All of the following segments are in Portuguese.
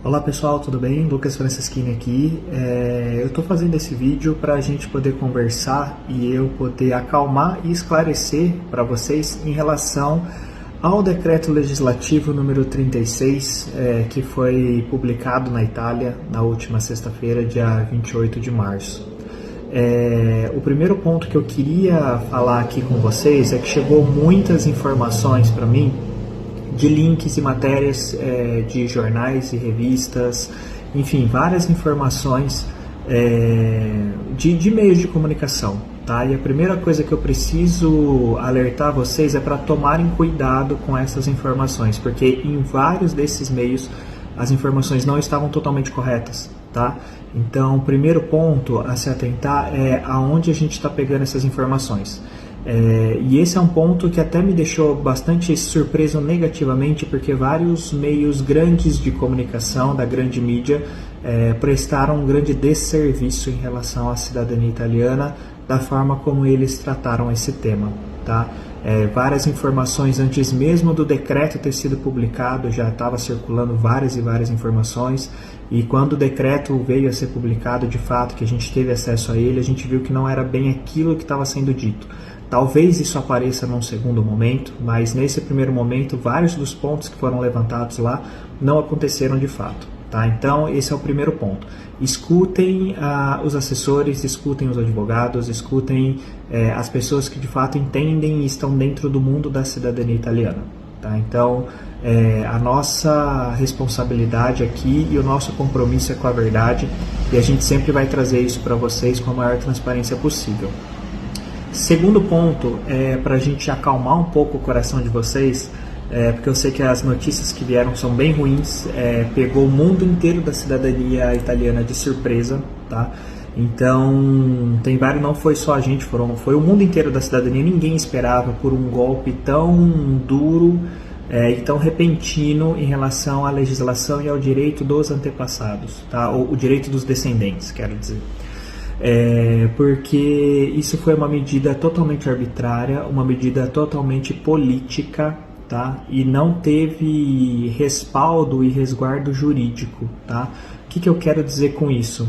Olá pessoal, tudo bem? Lucas Franceschini aqui. Eu estou fazendo esse vídeo para a gente poder conversar e eu poder acalmar e esclarecer para vocês em relação ao decreto legislativo número 36, que foi publicado na Itália na última sexta-feira, dia 28 de março. O primeiro ponto que eu queria falar aqui com vocês é que chegou muitas informações para mim de links e matérias de jornais e revistas, enfim, várias informações de meios de comunicação, tá? E a primeira coisa que eu preciso alertar vocês é para tomarem cuidado com essas informações, porque em vários desses meios as informações não estavam totalmente corretas, tá? Então, o primeiro ponto a se atentar é aonde a gente está pegando essas informações. E esse é um ponto que até me deixou bastante surpreso negativamente, porque vários meios grandes de comunicação, da grande mídia, prestaram um grande desserviço em relação à cidadania italiana, da forma como eles trataram esse tema, tá? Várias informações antes mesmo do decreto ter sido publicado, já estava circulando várias e várias informações, e quando o decreto veio a ser publicado, de fato, que a gente teve acesso a ele, a gente viu que não era bem aquilo que estava sendo dito. Talvez isso apareça num segundo momento, mas nesse primeiro momento, vários dos pontos que foram levantados lá não aconteceram de fato, tá? Então, esse é o primeiro ponto. Escutem os assessores, escutem os advogados, escutem as pessoas que de fato entendem e estão dentro do mundo da cidadania italiana, tá? Então, a nossa responsabilidade aqui e o nosso compromisso é com a verdade, e a gente sempre vai trazer isso para vocês com a maior transparência possível. Segundo ponto, para a gente acalmar um pouco o coração de vocês, porque eu sei que as notícias que vieram são bem ruins, pegou o mundo inteiro da cidadania italiana de surpresa, tá? Então, tem vários, não foi só a gente, foi o mundo inteiro da cidadania, ninguém esperava por um golpe tão duro e tão repentino em relação à legislação e ao direito dos antepassados, tá? O direito dos descendentes, quero dizer. Porque isso foi uma medida totalmente arbitrária, uma medida totalmente política, tá? E não teve respaldo e resguardo jurídico, tá? O que eu quero dizer com isso?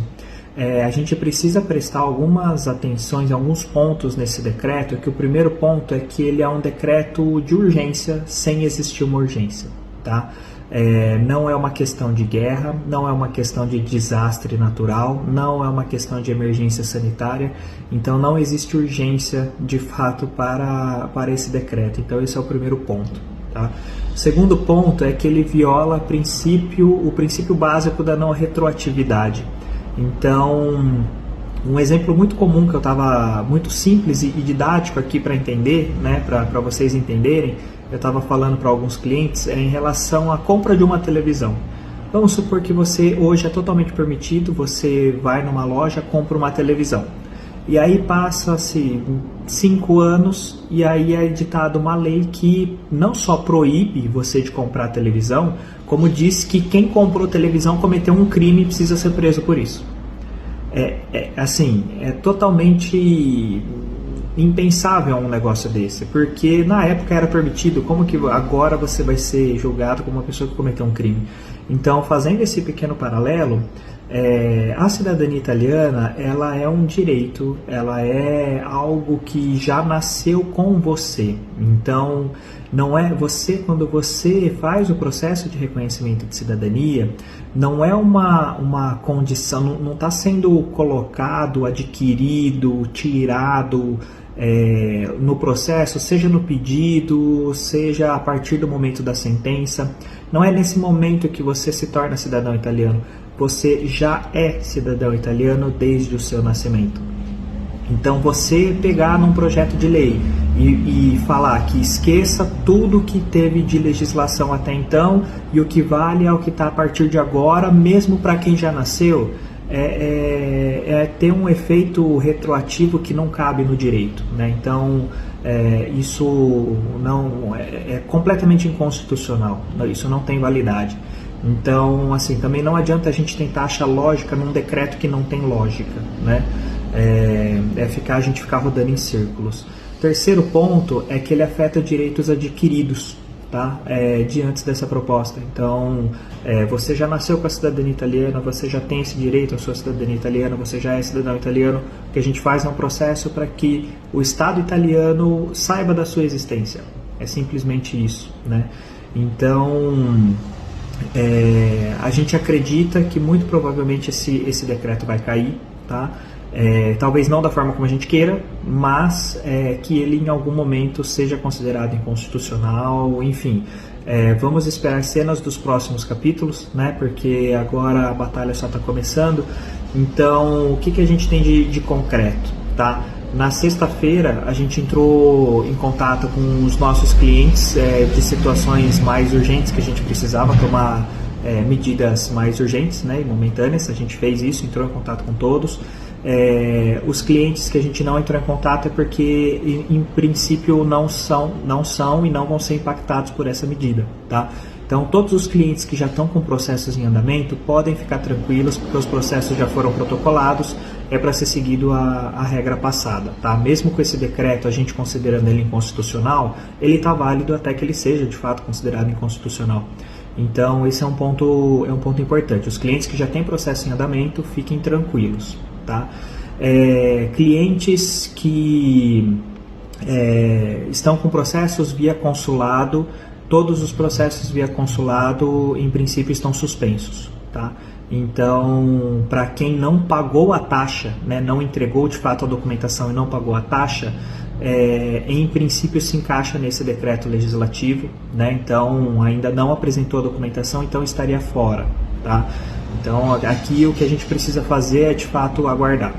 A gente precisa prestar algumas atenções, alguns pontos nesse decreto, que o primeiro ponto é que ele é um decreto de urgência sem existir uma urgência, tá? Não é uma questão de guerra, não é uma questão de desastre natural, não é uma questão de emergência sanitária, então não existe urgência de fato para esse decreto. Então esse é o primeiro ponto, tá? O segundo ponto é que ele viola o princípio básico da não retroatividade. Então, um exemplo muito comum que eu estava, muito simples e didático aqui para entender, né, para vocês entenderem, eu estava falando para alguns clientes em relação à compra de uma televisão. Vamos supor que você, hoje é totalmente permitido, você vai numa loja, compra uma televisão. E aí passa-se 5 anos e aí é editada uma lei que não só proíbe você de comprar televisão, como diz que quem comprou televisão cometeu um crime e precisa ser preso por isso. É totalmente impensável um negócio desse, porque na época era permitido, como que agora você vai ser julgado como uma pessoa que cometeu um crime? Então, fazendo esse pequeno paralelo, a cidadania italiana, ela é um direito, ela é algo que já nasceu com você. Então, não é você, quando você faz o processo de reconhecimento de cidadania, não é uma condição, não está sendo colocado, adquirido, tirado no processo, seja no pedido, seja a partir do momento da sentença. Não é nesse momento que você se torna cidadão italiano. Você já é cidadão italiano desde o seu nascimento. Então, você pegar num projeto de lei e falar que esqueça tudo que teve de legislação até então e o que vale é o que está a partir de agora, mesmo para quem já nasceu, ter um efeito retroativo que não cabe no direito, né? Então, isso não é completamente inconstitucional, isso não tem validade. Então, assim, também não adianta a gente tentar achar lógica num decreto que não tem lógica, né? A gente ficar rodando em círculos. Terceiro ponto é que ele afeta direitos adquiridos, tá? Diante dessa proposta. Então, você já nasceu com a cidadania italiana, você já tem esse direito à sua cidadania italiana, você já é cidadão italiano. O que a gente faz é um processo para que o Estado italiano saiba da sua existência. É simplesmente isso, né? Então, a gente acredita que muito provavelmente esse decreto vai cair, tá? Talvez não da forma como a gente queira, mas que ele em algum momento seja considerado inconstitucional, enfim. Vamos esperar cenas dos próximos capítulos, né? Porque agora a batalha só está começando. Então, o que a gente tem de concreto, tá? Na sexta-feira, a gente entrou em contato com os nossos clientes de situações mais urgentes que a gente precisava tomar medidas mais urgentes, né, e momentâneas. A gente fez isso, entrou em contato com todos. Os clientes que a gente não entrou em contato é porque, em princípio, não são e não vão ser impactados por essa medida, tá? Então, todos os clientes que já estão com processos em andamento podem ficar tranquilos, porque os processos já foram protocolados, é para ser seguido a regra passada, tá? Mesmo com esse decreto, a gente considerando ele inconstitucional, ele está válido até que ele seja, de fato, considerado inconstitucional. Então, esse é um ponto importante. Os clientes que já têm processo em andamento, fiquem tranquilos, tá? Clientes que estão com processos via consulado, todos os processos via consulado, em princípio, estão suspensos, tá? Então, para quem não pagou a taxa, né, não entregou de fato a documentação e não pagou a taxa, em princípio se encaixa nesse decreto legislativo, né? Então, ainda não apresentou a documentação, então estaria fora, tá? Então, aqui o que a gente precisa fazer é de fato aguardar.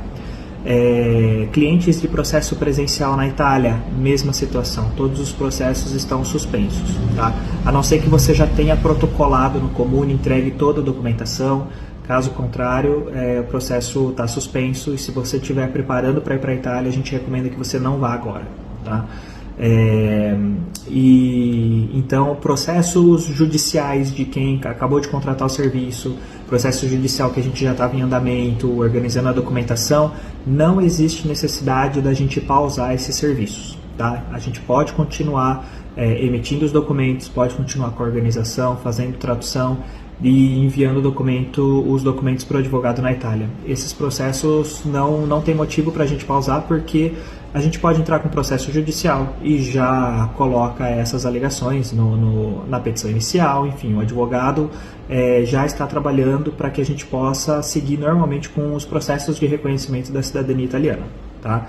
Clientes de processo presencial na Itália, mesma situação, todos os processos estão suspensos, tá? A não ser que você já tenha protocolado no Comune, entregue toda a documentação. Caso contrário, o processo está suspenso, e se você estiver preparando para ir para a Itália, a gente recomenda que você não vá agora, tá? Então, processos judiciais de quem acabou de contratar o serviço, processo judicial que a gente já estava em andamento, organizando a documentação, não existe necessidade da gente pausar esses serviços, tá? A gente pode continuar emitindo os documentos, pode continuar com a organização, fazendo tradução e enviando os documentos para o advogado na Itália. Esses processos não tem motivo para a gente pausar, porque a gente pode entrar com processo judicial e já coloca essas alegações na petição inicial. Enfim, o advogado já está trabalhando para que a gente possa seguir normalmente com os processos de reconhecimento da cidadania italiana, tá?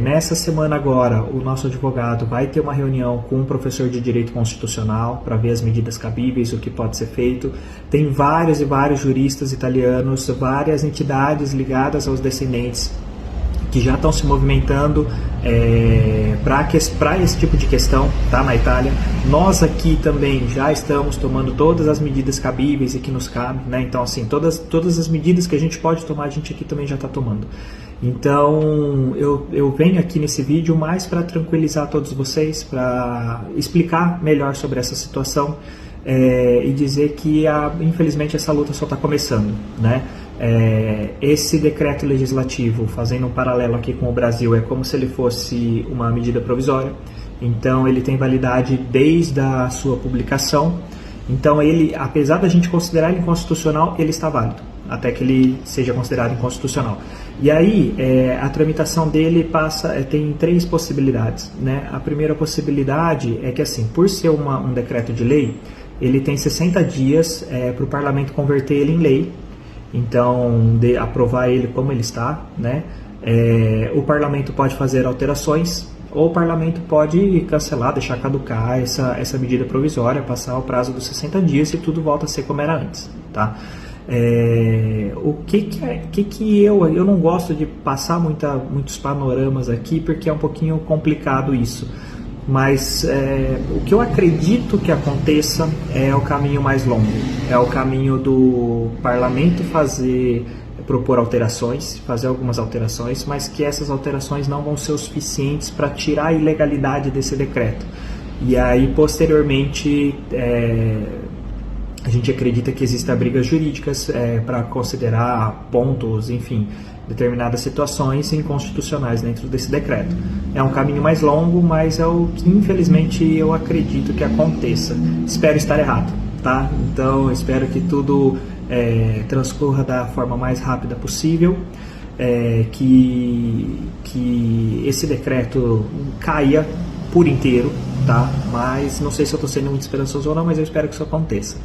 Nessa semana agora, o nosso advogado vai ter uma reunião com um professor de Direito Constitucional para ver as medidas cabíveis, o que pode ser feito. Tem vários e vários juristas italianos, várias entidades ligadas aos descendentes que já estão se movimentando para esse tipo de questão, tá, na Itália. Nós aqui também já estamos tomando todas as medidas cabíveis e que nos cabem, né? Então, assim, todas as medidas que a gente pode tomar, a gente aqui também já está tomando. Então, eu venho aqui nesse vídeo mais para tranquilizar todos vocês, para explicar melhor sobre essa situação e dizer que, infelizmente, essa luta só está começando, né? Esse decreto legislativo, fazendo um paralelo aqui com o Brasil, é como se ele fosse uma medida provisória. Então, ele tem validade desde a sua publicação. Então, ele, apesar da gente considerar ele inconstitucional, ele está válido, até que ele seja considerado inconstitucional. E aí, a tramitação dele tem três possibilidades, né? A primeira possibilidade é que, assim, por ser um decreto de lei, ele tem 60 dias para o parlamento converter ele em lei. Então, aprovar ele como ele está, né? O parlamento pode fazer alterações, ou o parlamento pode cancelar, deixar caducar essa medida provisória, passar o prazo dos 60 dias e tudo volta a ser como era antes, tá? Eu não gosto de passar muitos panoramas aqui, porque é um pouquinho complicado isso, mas o que eu acredito que aconteça é o caminho mais longo, é o caminho do parlamento propor alterações, fazer algumas alterações, mas que essas alterações não vão ser o suficientes para tirar a ilegalidade desse decreto. E aí, posteriormente, A gente acredita que existem brigas jurídicas para considerar pontos, enfim, determinadas situações inconstitucionais dentro desse decreto. É um caminho mais longo, mas é o que infelizmente eu acredito que aconteça. Espero estar errado, tá? Então espero que tudo transcorra da forma mais rápida possível, que esse decreto caia por inteiro, tá? Mas não sei se eu estou sendo muito esperançoso ou não, mas eu espero que isso aconteça.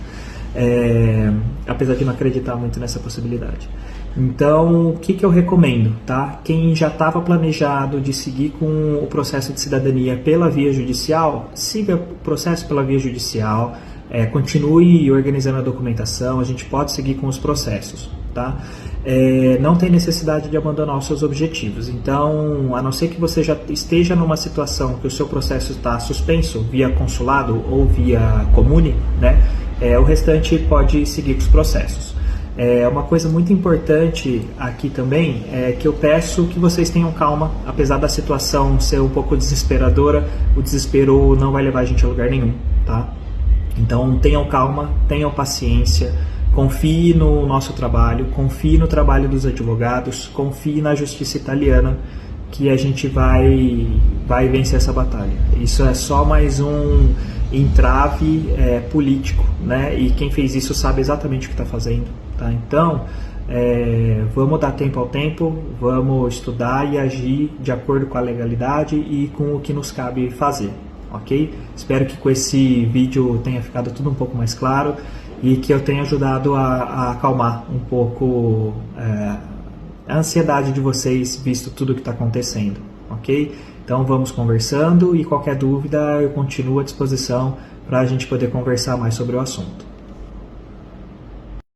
Apesar de não acreditar muito nessa possibilidade. Então, o que eu recomendo, tá? Quem já estava planejado de seguir com o processo de cidadania pela via judicial, siga o processo pela via judicial, continue organizando a documentação, a gente pode seguir com os processos, tá? Não tem necessidade de abandonar os seus objetivos. Então, a não ser que você já esteja numa situação que o seu processo está suspenso via consulado ou via comune, né? O restante pode seguir com os processos. Uma coisa muito importante aqui também é que eu peço que vocês tenham calma, apesar da situação ser um pouco desesperadora, o desespero não vai levar a gente a lugar nenhum, tá? Então tenham calma, tenham paciência, confie no nosso trabalho, confie no trabalho dos advogados, confie na justiça italiana, que a gente vai vencer essa batalha. Isso é só mais um entrave político, né? E quem fez isso sabe exatamente o que está fazendo, tá? Então, vamos dar tempo ao tempo, vamos estudar e agir de acordo com a legalidade e com o que nos cabe fazer, ok? Espero que com esse vídeo tenha ficado tudo um pouco mais claro e que eu tenha ajudado a acalmar um pouco a ansiedade de vocês, visto tudo o que está acontecendo, ok? Então vamos conversando e qualquer dúvida eu continuo à disposição para a gente poder conversar mais sobre o assunto.